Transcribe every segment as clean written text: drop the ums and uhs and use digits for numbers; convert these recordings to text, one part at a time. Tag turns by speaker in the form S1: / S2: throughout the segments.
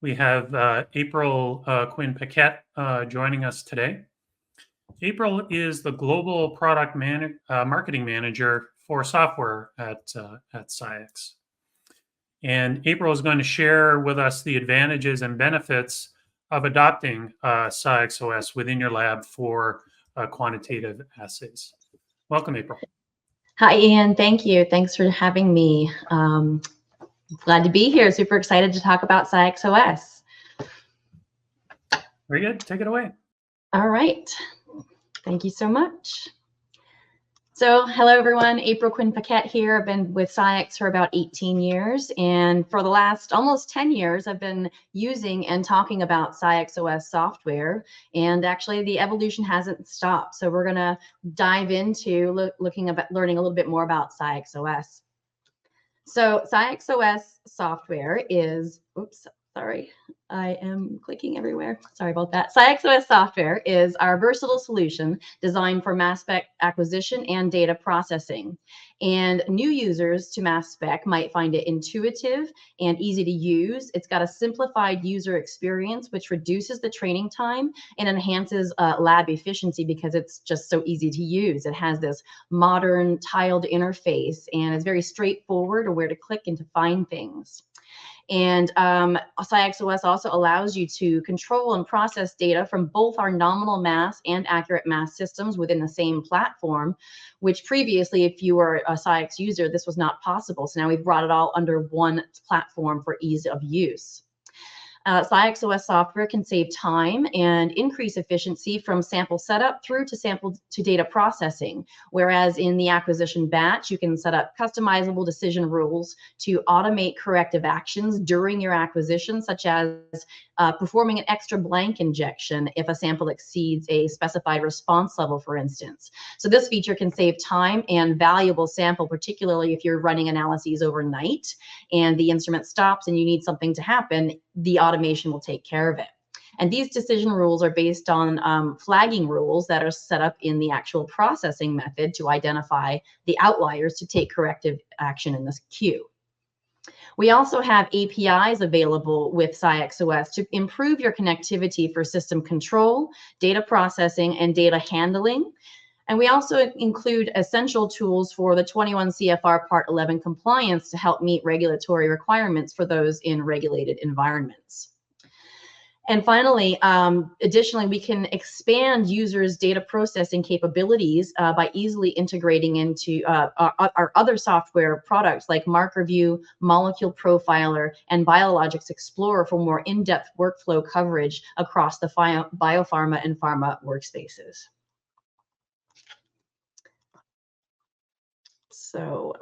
S1: We have April Quinn-Paquet joining us today. April is the global product marketing manager for software at SCIEX. And April is going to share with us the advantages and benefits of adopting SCIEX OS within your lab for quantitative assays. Welcome, April.
S2: Hi, Ian. Thank you. Thanks for having me. Glad to be here. Super excited to talk about SCIEX OS.
S1: Very good. Take it away.
S2: All right. Thank you so much. So hello, everyone. April Quinn-Paquet here. I've been with SCIEX for about 18 years. And for the last almost 10 years, I've been using and talking about SCIEX OS software. And actually, the evolution hasn't stopped. So we're going to dive into learning a little bit more about SCIEX OS. So SCIEX OS software is, oops, sorry, I am clicking everywhere. Sorry about that. SCIEX OS software is our versatile solution designed for mass spec acquisition and data processing. And new users to mass spec might find it intuitive and easy to use. It's got a simplified user experience, which reduces the training time and enhances lab efficiency because it's just so easy to use. It has this modern tiled interface and it's very straightforward of where to click and to find things. And SCIEX OS also allows you to control and process data from both our nominal mass and accurate mass systems within the same platform, which previously, if you were a SCIEX user, this was not possible. So now we've brought it all under one platform for ease of use. SCIEX OS software can save time and increase efficiency from sample setup through to sample to data processing. Whereas in the acquisition batch, you can set up customizable decision rules to automate corrective actions during your acquisition, such as performing an extra blank injection if a sample exceeds a specified response level, for instance. So this feature can save time and valuable sample, particularly if you're running analyses overnight and the instrument stops and you need something to happen, the automation will take care of it. And these decision rules are based on flagging rules that are set up in the actual processing method to identify the outliers to take corrective action in this queue. We also have APIs available with SCIEX OS to improve your connectivity for system control, data processing, and data handling. And we also include essential tools for the 21 CFR Part 11 compliance to help meet regulatory requirements for those in regulated environments. And finally, additionally, we can expand users' data processing capabilities by easily integrating into our other software products like MarkerView, Molecule Profiler, and Biologics Explorer for more in-depth workflow coverage across the biopharma and pharma workspaces. So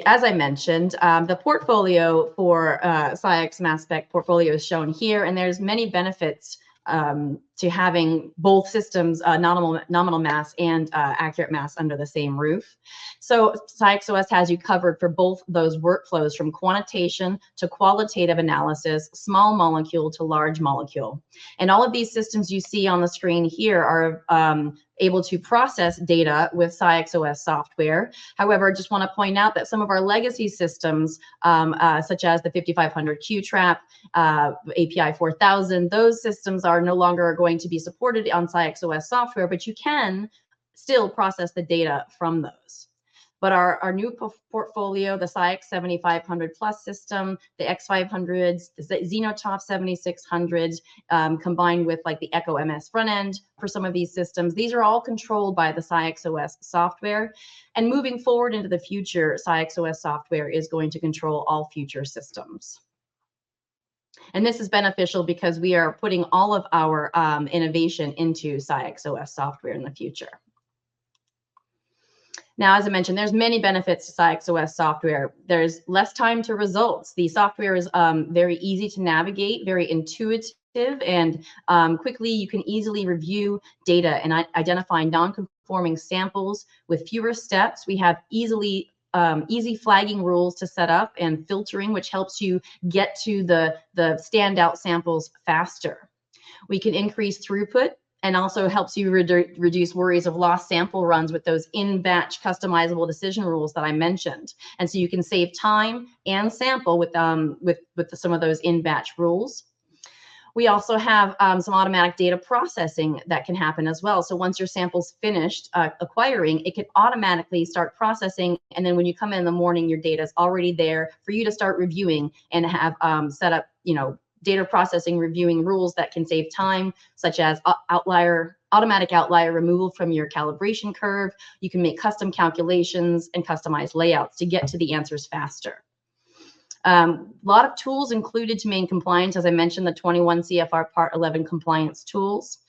S2: as I mentioned, the portfolio for SCIEX Mass Spec portfolio is shown here, and there's many benefits to having both systems, nominal mass and accurate mass under the same roof. So SCIEX OS has you covered for both those workflows, from quantitation to qualitative analysis, small molecule to large molecule. And all of these systems you see on the screen here are able to process data with SCIEX OS software. However, I just want to point out that some of our legacy systems, such as the 5500 Q-Trap, API 4000, those systems are no longer going to be supported on SCIEX OS software, but you can still process the data from those. But our new portfolio, the SCIEX 7500 Plus system, the X500s, the Xenotop 7600s, combined with like the Echo MS front end for some of these systems, these are all controlled by the SCIEX OS software. And moving forward into the future, SCIEX OS software is going to control all future systems. And this is beneficial because we are putting all of our innovation into SCIEX OS software in the future. Now, as I mentioned, there's many benefits to SCIEX OS software. There's less time to results. The software is very easy to navigate, very intuitive, and quickly you can easily review data and identify non-conforming samples with fewer steps. We have easy flagging rules to set up and filtering, which helps you get to the standout samples faster. We can increase throughput and also helps you reduce worries of lost sample runs with those in-batch customizable decision rules that I mentioned. And so you can save time and sample with some of those in-batch rules. We also have some automatic data processing that can happen as well. So once your sample's finished acquiring, it can automatically start processing. And then when you come in the morning, your data is already there for you to start reviewing and have set up, data processing reviewing rules that can save time, such as automatic outlier removal from your calibration curve. You can make custom calculations and customize layouts to get to the answers faster. A lot of tools included to maintain compliance. As I mentioned, the 21 CFR Part 11 compliance tools.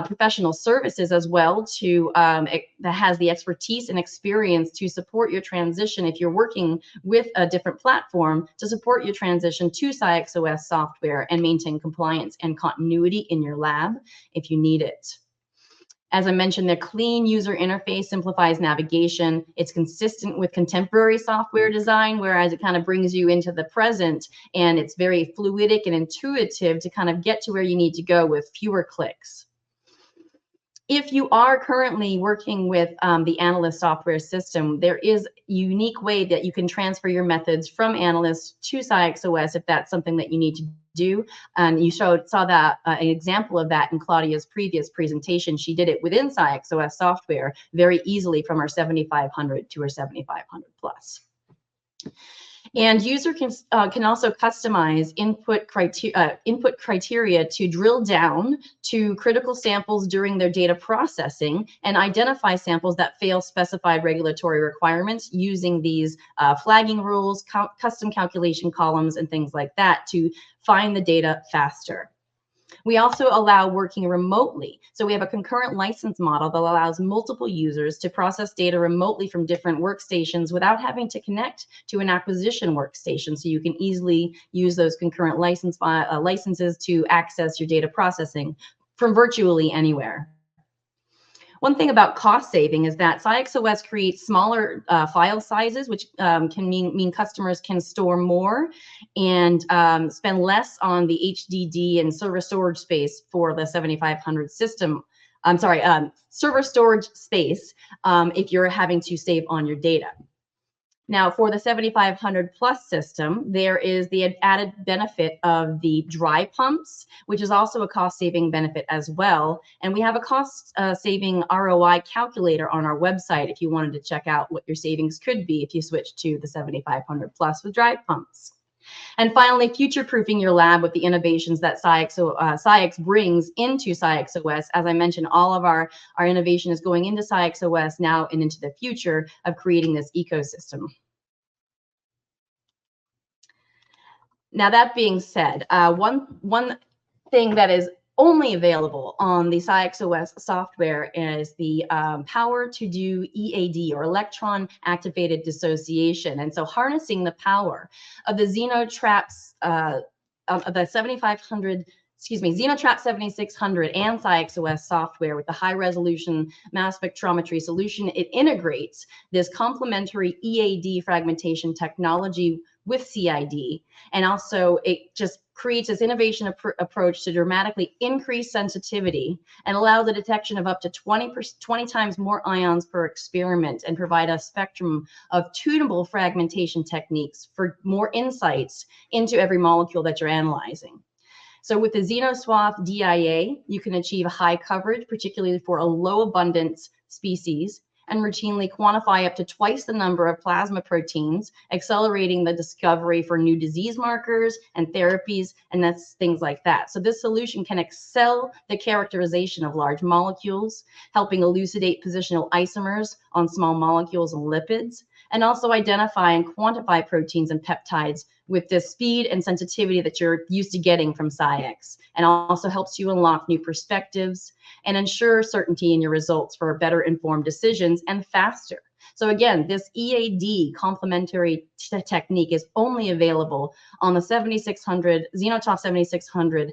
S2: Professional services as well that has the expertise and experience to support your transition if you're working with a different platform, to support your transition to SCIEX OS software and maintain compliance and continuity in your lab if you need it. As I mentioned, the clean user interface simplifies navigation. It's consistent with contemporary software design, whereas it kind of brings you into the present, and it's very fluidic and intuitive to kind of get to where you need to go with fewer clicks. If you are currently working with the Analyst software system, there is a unique way that you can transfer your methods from Analyst to SCIEX OS if that's something that you need to do. And you saw that an example of that in Claudia's previous presentation. She did it within SCIEX OS software very easily from our 7500 to our 7500 Plus. And user can also customize input criteria to drill down to critical samples during their data processing and identify samples that fail specified regulatory requirements using these flagging rules, custom calculation columns, and things like that to find the data faster. We also allow working remotely. So we have a concurrent license model that allows multiple users to process data remotely from different workstations without having to connect to an acquisition workstation. So you can easily use those concurrent licenses to access your data processing from virtually anywhere. One thing about cost saving is that SCIEX OS creates smaller file sizes, which can mean customers can store more and spend less on the HDD and server storage space for the 7500 system. I'm sorry, server storage space if you're having to save on your data. Now, for the 7500 Plus system, there is the added benefit of the dry pumps, which is also a cost-saving benefit as well. And we have a cost-saving ROI calculator on our website if you wanted to check out what your savings could be if you switch to the 7500 Plus with dry pumps. And finally, future-proofing your lab with the innovations that SCIEX brings into SCIEX OS. As I mentioned, all of our innovation is going into SCIEX OS now and into the future of creating this ecosystem. Now, that being said, one thing that is only available on the SCIEX OS software is the power to do EAD, or electron activated dissociation. And so harnessing the power of the Xenotrap of the 7500, Xenotrap 7600 and SCIEX OS software with the high resolution mass spectrometry solution, it integrates this complementary EAD fragmentation technology with CID, and also it just creates this innovation approach to dramatically increase sensitivity and allow the detection of up to 20 times more ions per experiment, and provide a spectrum of tunable fragmentation techniques for more insights into every molecule that you're analyzing. So with the XenoSwap DIA, you can achieve high coverage, particularly for a low abundance species, and routinely quantify up to twice the number of plasma proteins, accelerating the discovery for new disease markers and therapies, and that's things like that. So this solution can excel the characterization of large molecules, helping elucidate positional isomers on small molecules and lipids, and also identify and quantify proteins and peptides with the speed and sensitivity that you're used to getting from SCIEX, and also helps you unlock new perspectives and ensure certainty in your results for better informed decisions and faster. So again, this EAD complementary technique is only available on the 7600, Xenotop 7600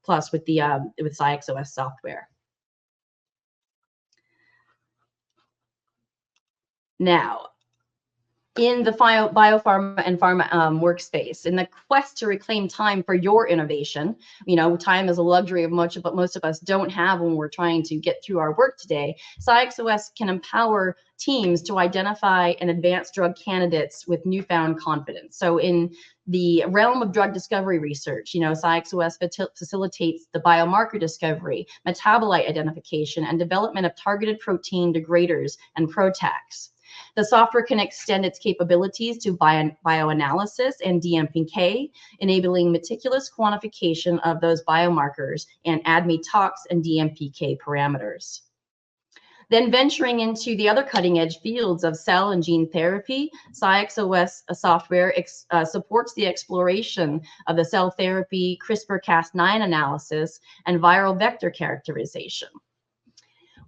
S2: Plus with SCIEX OS software. Now, in the biopharma and pharma workspace. In the quest to reclaim time for your innovation, you know, time is a luxury of most of us don't have when we're trying to get through our work today. SCIEX OS can empower teams to identify and advance drug candidates with newfound confidence. So in the realm of drug discovery research, you know, SCIEX OS facilitates the biomarker discovery, metabolite identification, and development of targeted protein degraders and PROTACs. The software can extend its capabilities to bioanalysis and DMPK, enabling meticulous quantification of those biomarkers and ADME-tox and DMPK parameters. Then venturing into the other cutting-edge fields of cell and gene therapy, SCIEX OS software supports the exploration of the cell therapy, CRISPR-Cas9 analysis, and viral vector characterization.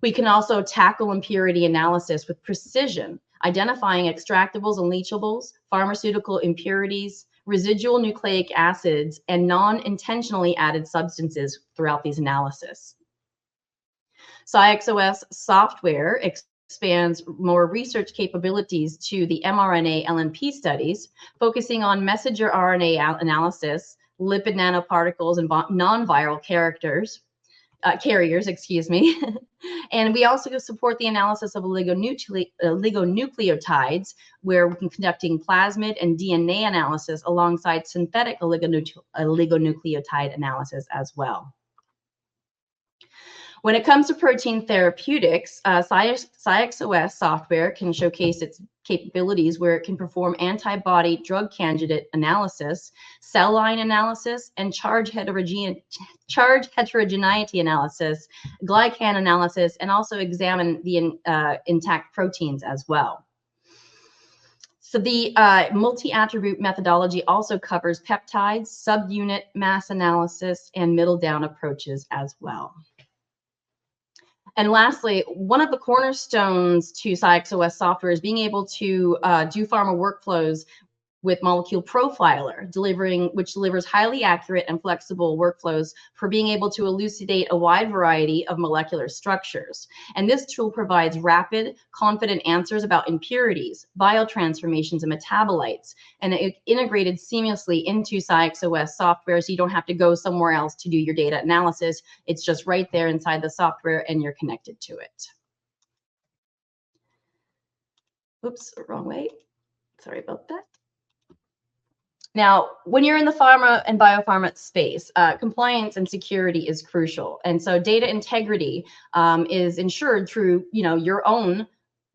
S2: We can also tackle impurity analysis with precision, identifying extractables and leachables, pharmaceutical impurities, residual nucleic acids, and non-intentionally added substances throughout these analyses. SCIEX OS software expands more research capabilities to the mRNA LNP studies, focusing on messenger RNA analysis, lipid nanoparticles, and non-viral carriers, and we also support the analysis of oligonucleotides, where we're conducting plasmid and DNA analysis alongside synthetic oligonucleotide analysis as well. When it comes to protein therapeutics, SCIEX OS software can showcase its capabilities where it can perform antibody drug candidate analysis, cell line analysis, and charge heterogeneity analysis, glycan analysis, and also examine the intact proteins as well. So the multi-attribute methodology also covers peptides, subunit mass analysis, and middle-down approaches as well. And lastly, one of the cornerstones to SCIEX OS software is being able to do pharma workflows with Molecule Profiler, which delivers highly accurate and flexible workflows for being able to elucidate a wide variety of molecular structures. And this tool provides rapid, confident answers about impurities, biotransformations, and metabolites, and it integrated seamlessly into SCIEX OS software, so you don't have to go somewhere else to do your data analysis. It's just right there inside the software, and you're connected to it. Oops, wrong way. Sorry about that. Now, when you're in the pharma and biopharma space, compliance and security is crucial. And so data integrity is ensured through, you know, your own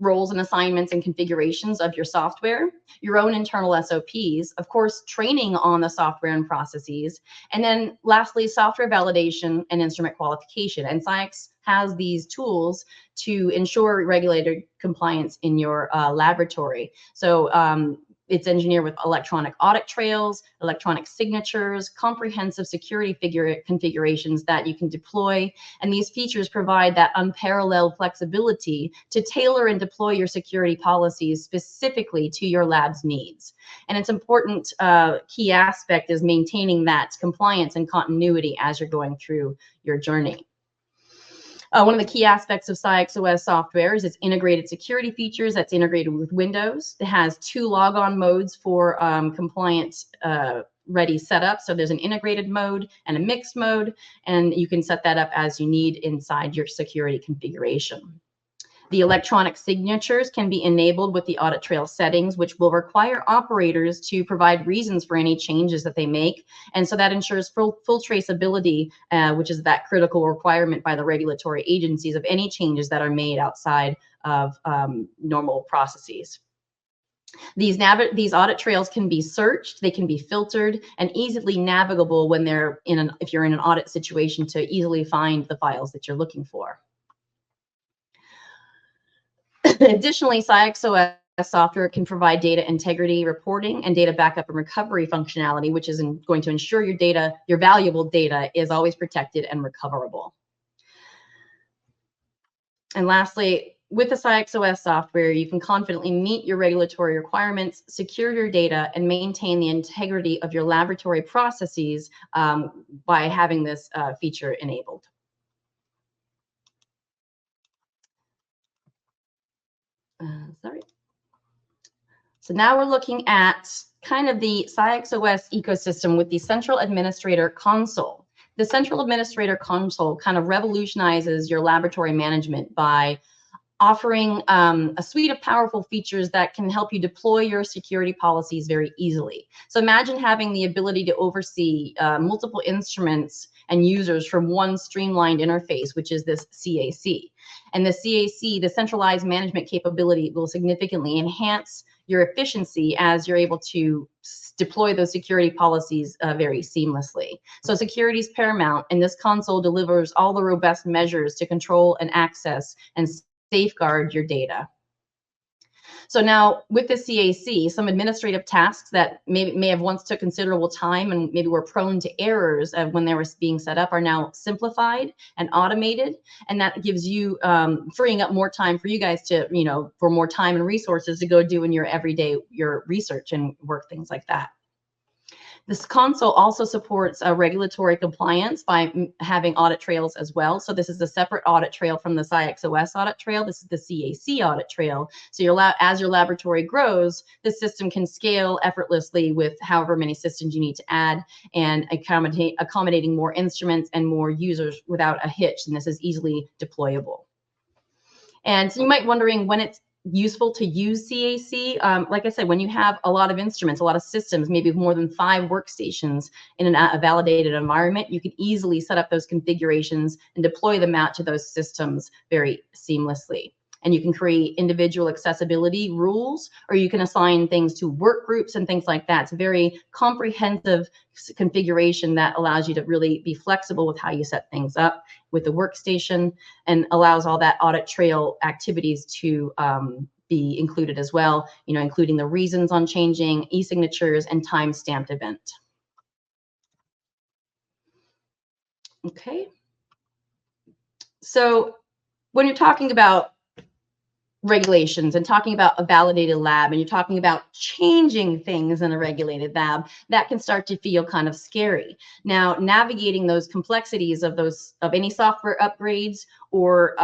S2: roles and assignments and configurations of your software, your own internal SOPs, of course, training on the software and processes, and then lastly, software validation and instrument qualification. And SCIEX has these tools to ensure regulated compliance in your laboratory. So it's engineered with electronic audit trails, electronic signatures, comprehensive security configurations that you can deploy. And these features provide that unparalleled flexibility to tailor and deploy your security policies specifically to your lab's needs. And it's important key aspect is maintaining that compliance and continuity as you're going through your journey. One of the key aspects of SCIEX OS software is its integrated security features that's integrated with Windows. It has 2 logon modes for compliance ready setup. So there's an integrated mode and a mixed mode, and you can set that up as you need inside your security configuration. The electronic signatures can be enabled with the audit trail settings, which will require operators to provide reasons for any changes that they make. And so that ensures full traceability, which is that critical requirement by the regulatory agencies of any changes that are made outside of normal processes. These audit trails can be searched, they can be filtered, and easily navigable when if you're in an audit situation to easily find the files that you're looking for. Additionally, SCIEX OS software can provide data integrity reporting and data backup and recovery functionality, which is going to ensure your data, your valuable data, is always protected and recoverable. And lastly, with the SCIEX OS software, you can confidently meet your regulatory requirements, secure your data, and maintain the integrity of your laboratory processes by having this feature enabled. So now we're looking at kind of the SCIEX OS ecosystem with the Central Administrator Console. The Central Administrator Console kind of revolutionizes your laboratory management by offering a suite of powerful features that can help you deploy your security policies very easily. So imagine having the ability to oversee multiple instruments and users from one streamlined interface, which is this CAC. And the CAC, the centralized management capability, will significantly enhance your efficiency as you're able to deploy those security policies very seamlessly. So security is paramount, and this console delivers all the robust measures to control and access and safeguard your data. So now with the CAC, some administrative tasks that may have once took considerable time and maybe were prone to errors when they were being set up are now simplified and automated. And that gives you, freeing up more time for you guys to, for more time and resources to go doing your everyday, your research and work, things like that. This console also supports regulatory compliance by having audit trails as well. So this is a separate audit trail from the SCIEX OS audit trail. This is the CAC audit trail. So as your laboratory grows, the system can scale effortlessly with however many systems you need to add, and accommodating more instruments and more users without a hitch. And this is easily deployable. And so you might be wondering when it's useful to use CAC. Like I said, when you have a lot of instruments, a lot of systems, maybe more than 5 workstations in a validated environment, you can easily set up those configurations and deploy them out to those systems very seamlessly. And you can create individual accessibility rules, or you can assign things to work groups and things like that. It's a very comprehensive configuration that allows you to really be flexible with how you set things up with the workstation, and allows all that audit trail activities to be included as well, including the reasons on changing, e-signatures, and time-stamped event. Okay. So when you're talking about regulations and talking about a validated lab, and you're talking about changing things in a regulated lab, that can start to feel kind of scary. Now, navigating those complexities of any software upgrades or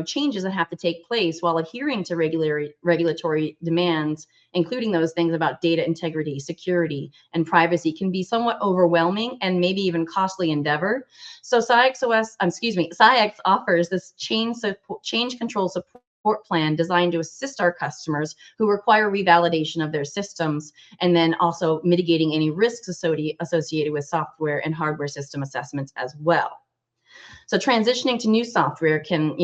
S2: changes that have to take place while adhering to regulatory demands, including those things about data integrity, security, and privacy, can be somewhat overwhelming and maybe even costly endeavor. So SCIEX offers this change control support plan designed to assist our customers who require revalidation of their systems, and then also mitigating any risks associated with software and hardware system assessments as well. So transitioning to new software can,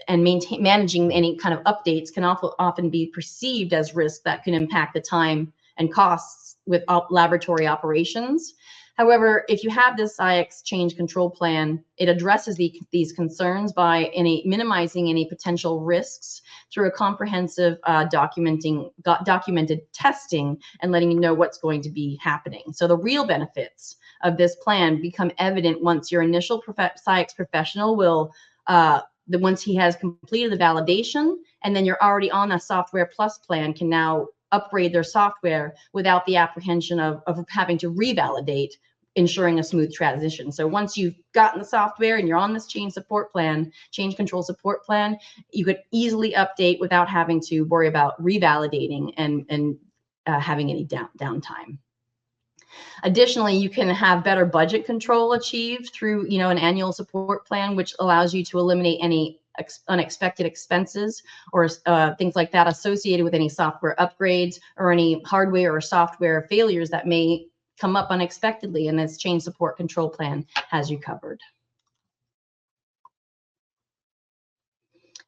S2: and managing any kind of updates can often be perceived as risks that can impact the time and costs with laboratory operations. However, if you have this SCIEX change control plan, it addresses these concerns by minimizing any potential risks through a comprehensive documented testing and letting you know what's going to be happening. So the real benefits of this plan become evident once your initial SCIEX professional will, once he has completed the validation, and then you're already on a Software Plus plan, can now upgrade their software without the apprehension of having to revalidate, ensuring a smooth transition. So once you've gotten the software and you're on this change control support plan, you could easily update without having to worry about revalidating and having any downtime. Additionally, you can have better budget control achieved through an annual support plan, which allows you to eliminate any unexpected expenses or things like that associated with any software upgrades or any hardware or software failures that may come up unexpectedly, and this change support control plan has you covered.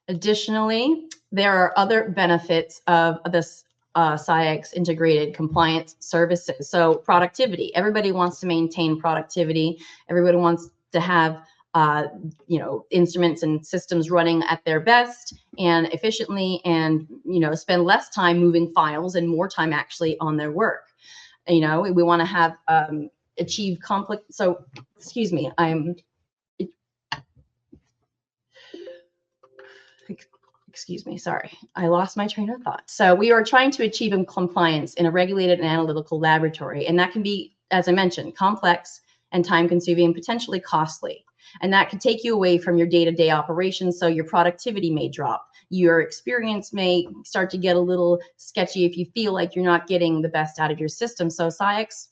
S2: Additionally, there are other benefits of this SCIEX integrated compliance services. So productivity, everybody wants to maintain productivity. Everybody wants to have instruments and systems running at their best and efficiently, and spend less time moving files and more time actually on their work. We want to have achieve conflict. So, excuse me, excuse me, sorry, I lost my train of thought. So we are trying to achieve compliance in a regulated and analytical laboratory, and that can be, as I mentioned, complex and time-consuming and potentially costly. And that can take you away from your day-to-day operations, so your productivity may drop. your experience may start to get a little sketchy if you feel like you're not getting the best out of your system. So SCIEX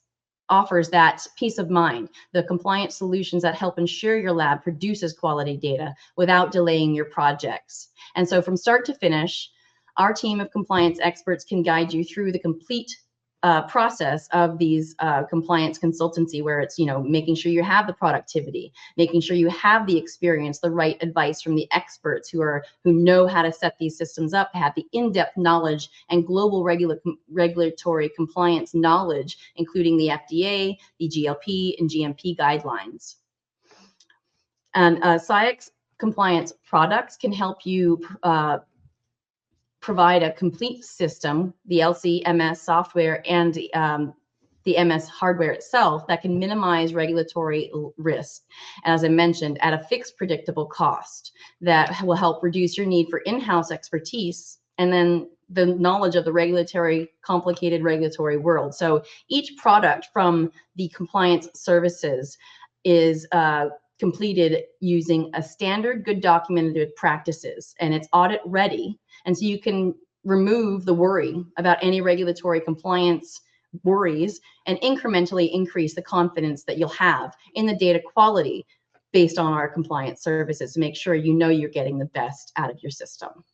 S2: offers that peace of mind, the compliance solutions that help ensure your lab produces quality data without delaying your projects. And so from start to finish, our team of compliance experts can guide you through the complete process of these compliance consultancy, where it's, you know, making sure you have the productivity, making sure you have the experience, the right advice from the experts who know how to set these systems up, have the in-depth knowledge and global regulatory compliance knowledge, including the FDA, the GLP and GMP guidelines. And SCIEX compliance products can help you provide a complete system, the LC-MS software and the MS hardware itself, that can minimize regulatory risk, as I mentioned, at a fixed predictable cost that will help reduce your need for in-house expertise and then the knowledge of the complicated regulatory world. So each product from the compliance services is completed using a standard, good documented practices, and it's audit ready. And so you can remove the worry about any regulatory compliance worries and incrementally increase the confidence that you'll have in the data quality based on our compliance services to make sure you know you're getting the best out of your system.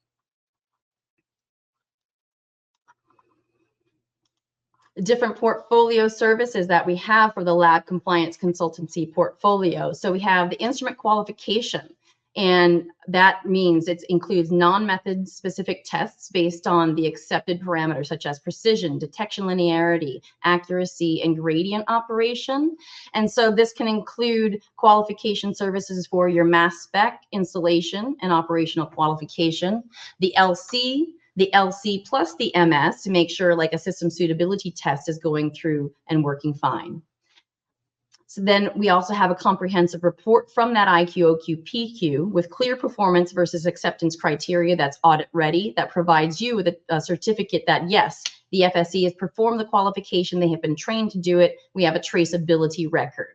S2: The different portfolio services that we have for the lab compliance consultancy portfolio. So we have the instrument qualification, and that means it includes non-method specific tests based on the accepted parameters such as precision, detection linearity, accuracy, and gradient operation. And so this can include qualification services for your mass spec installation and operational qualification, the LC plus the MS to make sure like a system suitability test is going through and working fine. So then we also have a comprehensive report from that IQ, OQ, PQ with clear performance versus acceptance criteria that's audit ready, that provides you with a certificate that yes, the FSC has performed the qualification, they have been trained to do it, we have a traceability record.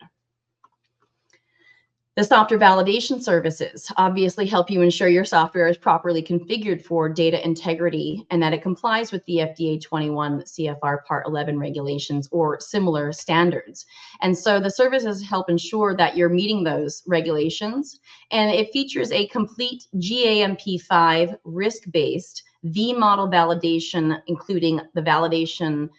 S2: The software validation services obviously help you ensure your software is properly configured for data integrity and that it complies with the FDA 21 CFR Part 11 regulations or similar standards. And so the services help ensure that you're meeting those regulations, and it features a complete GAMP5 risk-based V-model validation, including the validation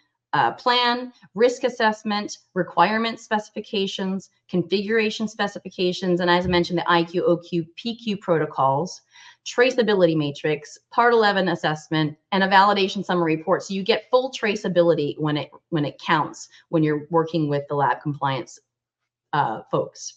S2: plan, risk assessment, requirement specifications, configuration specifications, and as I mentioned, the IQ, OQ, PQ protocols, traceability matrix, Part 11 assessment, and a validation summary report. So you get full traceability when it counts when you're working with the lab compliance folks.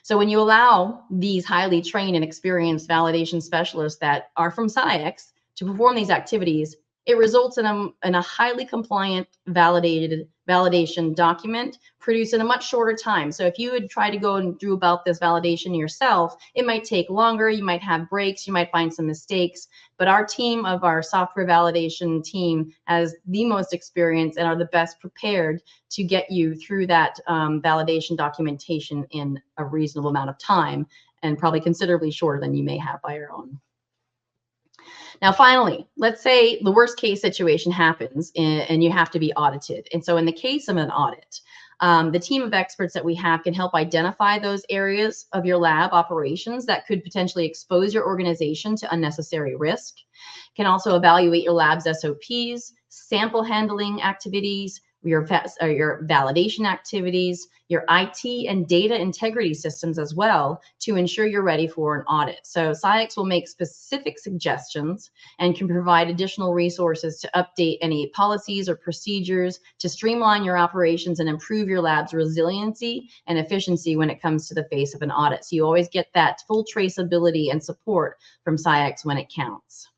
S2: So when you allow these highly trained and experienced validation specialists that are from SCIEX to perform these activities, it results in a highly compliant validation document produced in a much shorter time. So if you would try to go and do about this validation yourself, it might take longer, you might have breaks, you might find some mistakes, but our team of our software validation team has the most experience and are the best prepared to get you through that validation documentation in a reasonable amount of time, and probably considerably shorter than you may have by your own. Now, finally, let's say the worst case situation happens and you have to be audited. And so in the case of an audit, the team of experts that we have can help identify those areas of your lab operations that could potentially expose your organization to unnecessary risk, can also evaluate your lab's SOPs, sample handling activities, your validation activities, your IT and data integrity systems as well, to ensure you're ready for an audit. So SCIEX will make specific suggestions and can provide additional resources to update any policies or procedures to streamline your operations and improve your lab's resiliency and efficiency when it comes to the face of an audit. So you always get that full traceability and support from SCIEX when it counts.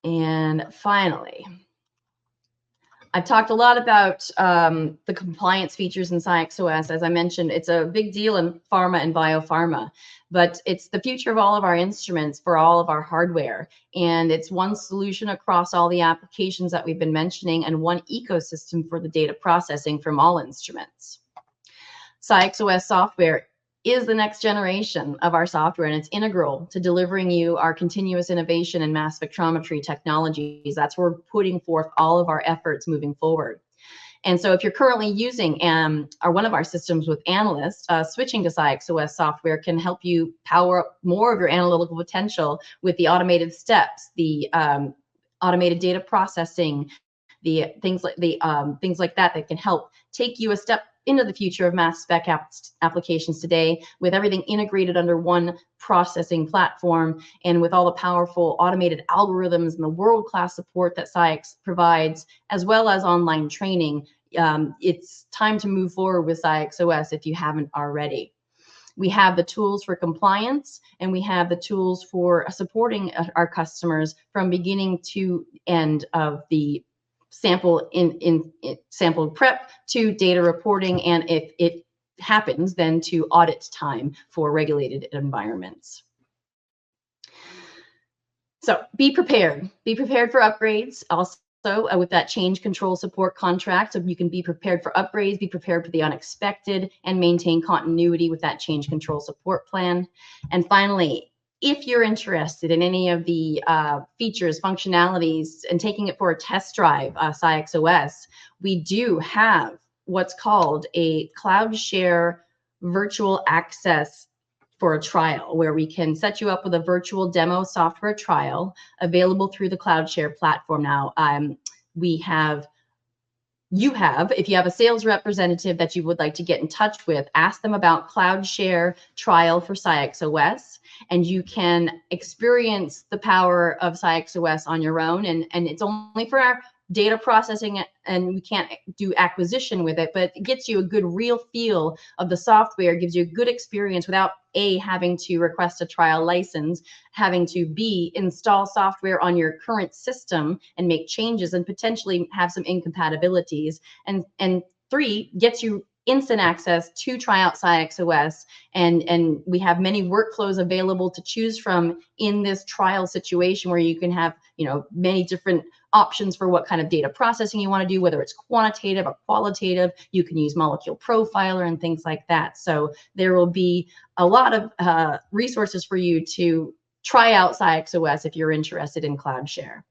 S2: And finally, I've talked a lot about the compliance features in SCIEX OS. As I mentioned, it's a big deal in pharma and biopharma, but it's the future of all of our instruments for all of our hardware. And it's one solution across all the applications that we've been mentioning and one ecosystem for the data processing from all instruments. SCIEX OS software is the next generation of our software, and it's integral to delivering you our continuous innovation in mass spectrometry technologies. That's where we're putting forth all of our efforts moving forward. And so if you're currently using one of our systems with Analyst, switching to SCIEX OS software can help you power up more of your analytical potential with the automated steps, the automated data processing, the things like that can help take you a step into the future of mass spec applications today, with everything integrated under one processing platform, and with all the powerful automated algorithms and the world-class support that SCIEX provides, as well as online training. It's time to move forward with SCIEX OS if you haven't already. We have the tools for compliance, and we have the tools for supporting our customers from beginning to end of the sample sample prep to data reporting, and if it happens, then to audit time for regulated environments. So be prepared. Be prepared for upgrades. Also, with that change control support contract, so you can be prepared for upgrades, be prepared for the unexpected, and maintain continuity with that change control support plan. And finally, if you're interested in any of the features, functionalities, and taking it for a test drive, SCIEX OS, we do have what's called a cloud share virtual access for a trial, where we can set you up with a virtual demo software trial available through the cloud share platform. Now, if you have a sales representative that you would like to get in touch with, ask them about cloud share trial for SCIEX OS, and you can experience the power of SCIEX OS on your own. And it's only for our data processing, and we can't do acquisition with it, but it gets you a good real feel of the software, gives you a good experience without A, having to request a trial license, having to B, install software on your current system and make changes and potentially have some incompatibilities, and 3, gets you instant access to try out SCIEX OS, and we have many workflows available to choose from in this trial situation, where you can have, many different options for what kind of data processing you want to do, whether it's quantitative or qualitative. You can use molecule profiler and things like that. So there will be a lot of resources for you to try out SCIEX OS if you're interested in cloud share.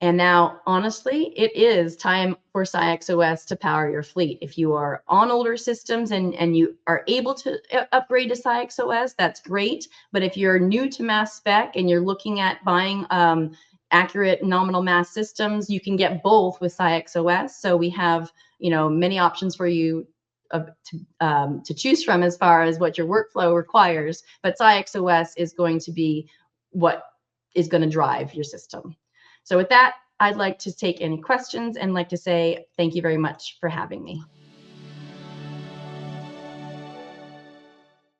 S2: And now, honestly, it is time for SCIEX OS to power your fleet. If you are on older systems and you are able to upgrade to SCIEX OS, that's great. But if you're new to mass spec and you're looking at buying accurate nominal mass systems, you can get both with SCIEX OS. So we have, many options for you to choose from as far as what your workflow requires. But SCIEX OS is going to be what is going to drive your system. So with that, I'd like to take any questions and like to say thank you very much for having me.